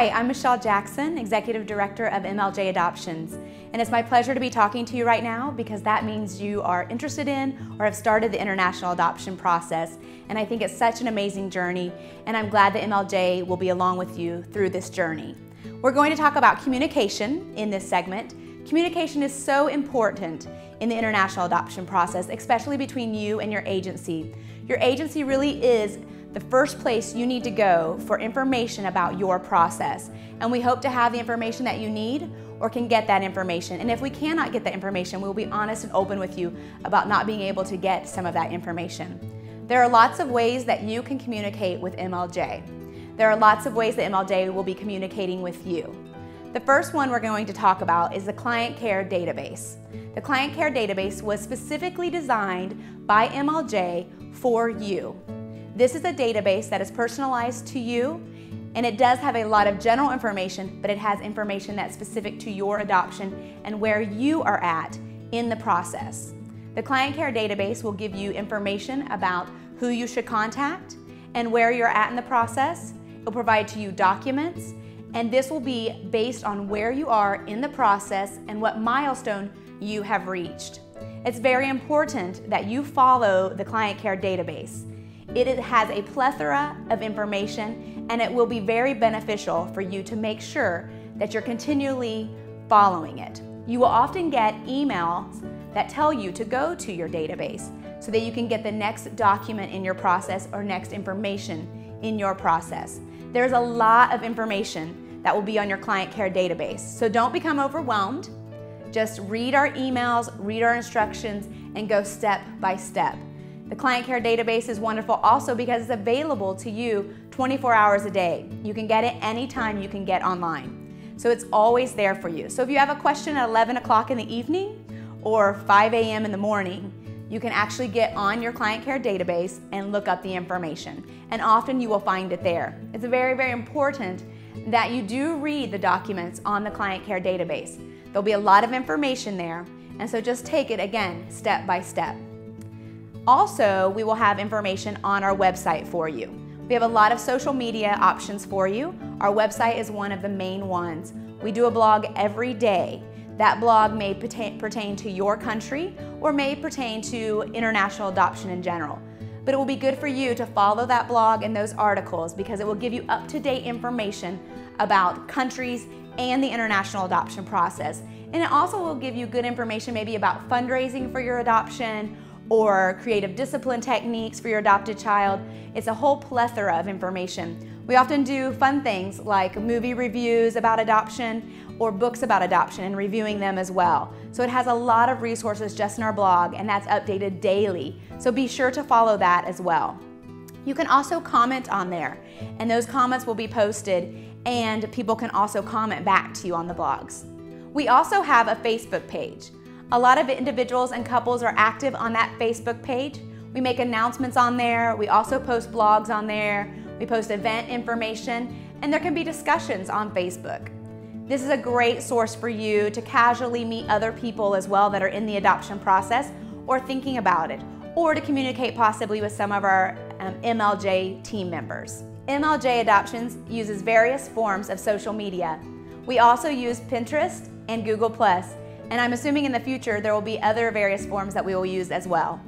Hi, I'm Michelle Jackson, Executive Director of MLJ Adoptions, and it's my pleasure to be talking to you right now because that means you are interested in or have started the international adoption process, and I think it's such an amazing journey, and I'm glad that MLJ will be along with you through this journey. We're going to talk about communication in this segment. Communication is so important in the international adoption process, especially between you and your agency. Your agency really is the first place you need to go for information about your process. And we hope to have the information that you need or can get that information. And if we cannot get that information, we'll be honest and open with you about not being able to get some of that information. There are lots of ways that you can communicate with MLJ. There are lots of ways that MLJ will be communicating with you. The first one we're going to talk about is the Client Care Database. The Client Care Database was specifically designed by MLJ for you. This is a database that is personalized to you, and it does have a lot of general information, but it has information that's specific to your adoption and where you are at in the process. The Client Care Database will give you information about who you should contact and where you're at in the process. It will provide to you documents, and this will be based on where you are in the process and what milestone you have reached. It's very important that you follow the Client Care Database. It has a plethora of information, and it will be very beneficial for you to make sure that you're continually following it. You will often get emails that tell you to go to your database so that you can get the next document in your process or next information in your process. There's a lot of information that will be on your Client Care Database, so don't become overwhelmed. Just read our emails, read our instructions, and go step by step. The Client Care Database is wonderful also because it's available to you 24 hours a day. You can get it anytime you can get online. So it's always there for you. So if you have a question at 11 o'clock in the evening or 5 a.m. in the morning, you can actually get on your Client Care Database and look up the information. And often you will find it there. It's very, very important that you do read the documents on the Client Care Database. There'll be a lot of information there, and so just take it again, step by step. Also, we will have information on our website for you. We have a lot of social media options for you. Our website is one of the main ones. We do a blog every day. That blog may pertain to your country or may pertain to international adoption in general. But it will be good for you to follow that blog and those articles because it will give you up-to-date information about countries and the international adoption process. And it also will give you good information maybe about fundraising for your adoption or creative discipline techniques for your adopted child. It's a whole plethora of information. We often do fun things like movie reviews about adoption or books about adoption and reviewing them as well. So it has a lot of resources just in our blog, and that's updated daily. So be sure to follow that as well. You can also comment on there, and those comments will be posted, and people can also comment back to you on the blogs. We also have a Facebook page. A lot of individuals and couples are active on that Facebook page. We make announcements on there. We also post blogs on there. We post event information, and there can be discussions on Facebook. This is a great source for you to casually meet other people as well that are in the adoption process or thinking about it, or to communicate possibly with some of our MLJ team members. MLJ Adoptions uses various forms of social media. We also use Pinterest and Google+. And I'm assuming in the future there will be other various forms that we will use as well.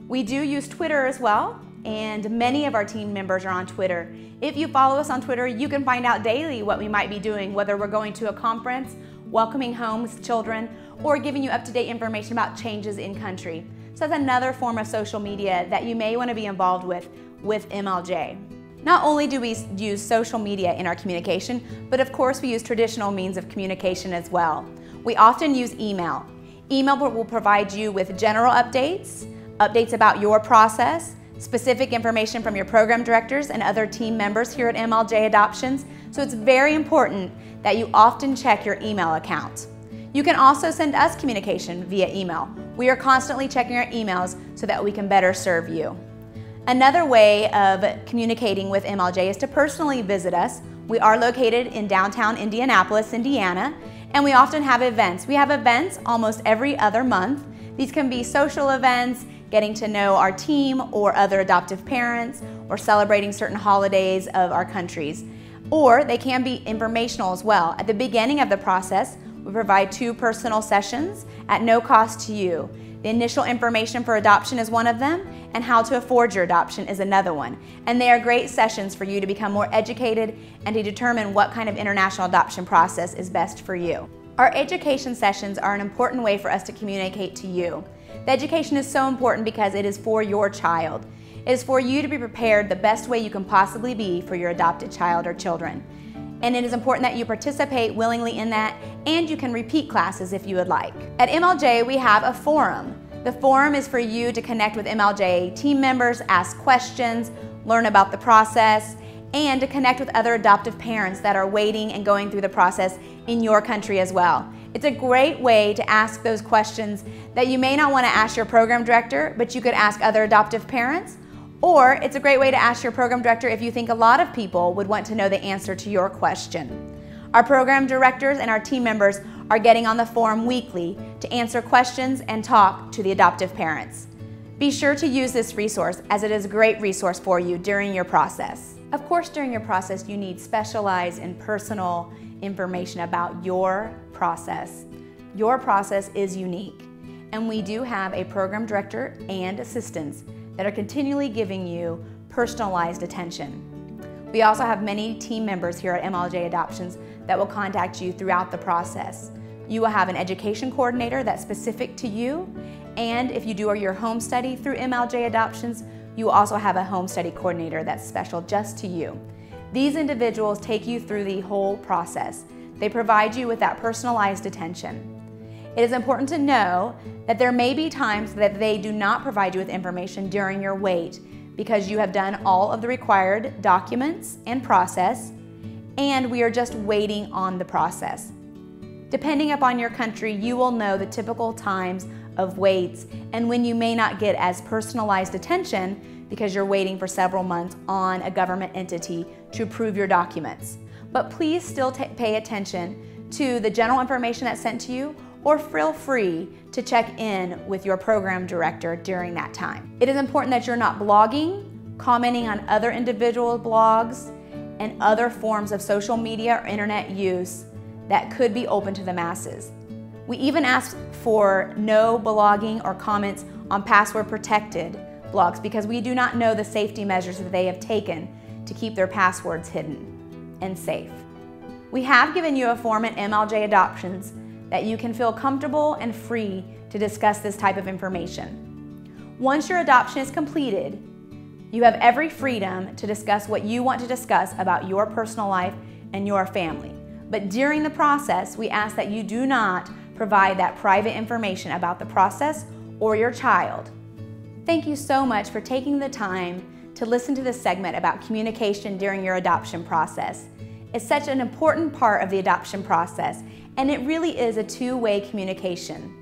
We do use Twitter as well, and many of our team members are on Twitter. If you follow us on Twitter, you can find out daily what we might be doing, whether we're going to a conference, welcoming home children, or giving you up-to-date information about changes in country. So that's another form of social media that you may want to be involved with MLJ. Not only do we use social media in our communication, but of course we use traditional means of communication as well. We often use email. Email will provide you with general updates about your process, specific information from your program directors and other team members here at MLJ Adoptions. So it's very important that you often check your email account. You can also send us communication via email. We are constantly checking our emails so that we can better serve you. Another way of communicating with MLJ is to personally visit us. We are located in downtown Indianapolis, Indiana, and we often have events. We have events almost every other month. These can be social events, getting to know our team or other adoptive parents, or celebrating certain holidays of our countries. Or they can be informational as well. At the beginning of the process, we provide 2 personal sessions at no cost to you. The initial information for adoption is one of them, and how to afford your adoption is another one. And they are great sessions for you to become more educated and to determine what kind of international adoption process is best for you. Our education sessions are an important way for us to communicate to you. The education is so important because it is for your child. It is for you to be prepared the best way you can possibly be for your adopted child or children. And it is important that you participate willingly in that, and you can repeat classes if you would like. At MLJ, we have a forum. The forum is for you to connect with MLJ team members, ask questions, learn about the process, and to connect with other adoptive parents that are waiting and going through the process in your country as well. It's a great way to ask those questions that you may not want to ask your program director, but you could ask other adoptive parents. Or it's a great way to ask your program director if you think a lot of people would want to know the answer to your question. Our program directors and our team members are getting on the forum weekly to answer questions and talk to the adoptive parents. Be sure to use this resource, as it is a great resource for you during your process. Of course, during your process, you need specialized and personal information about your process. Your process is unique, and we do have a program director and assistants that are continually giving you personalized attention. We also have many team members here at MLJ Adoptions that will contact you throughout the process. You will have an education coordinator that's specific to you, and if you do your home study through MLJ Adoptions, you will also have a home study coordinator that's special just to you. These individuals take you through the whole process. They provide you with that personalized attention. It is important to know that there may be times that they do not provide you with information during your wait because you have done all of the required documents and process, and we are just waiting on the process. Depending upon your country, you will know the typical times of waits and when you may not get as personalized attention because you're waiting for several months on a government entity to approve your documents. But please still pay attention to the general information that's sent to you, or feel free to check in with your program director during that time. It is important that you're not blogging, commenting on other individual blogs, and other forms of social media or internet use that could be open to the masses. We even ask for no blogging or comments on password protected blogs because we do not know the safety measures that they have taken to keep their passwords hidden and safe. We have given you a form at MLJ Adoptions that you can feel comfortable and free to discuss this type of information. Once your adoption is completed, you have every freedom to discuss what you want to discuss about your personal life and your family. But during the process, we ask that you do not provide that private information about the process or your child. Thank you so much for taking the time to listen to this segment about communication during your adoption process. It's such an important part of the adoption process, and it really is a two-way communication,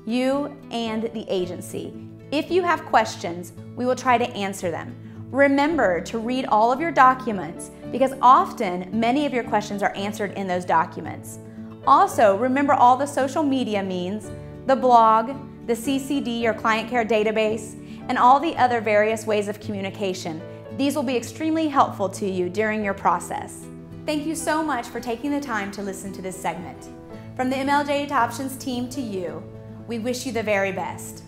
you and the agency. If you have questions, we will try to answer them. Remember to read all of your documents because often many of your questions are answered in those documents. Also, remember all the social media means, the blog, the CCD or client care database, and all the other various ways of communication. These will be extremely helpful to you during your process. Thank you so much for taking the time to listen to this segment. From the MLJ Adoptions team to you, we wish you the very best.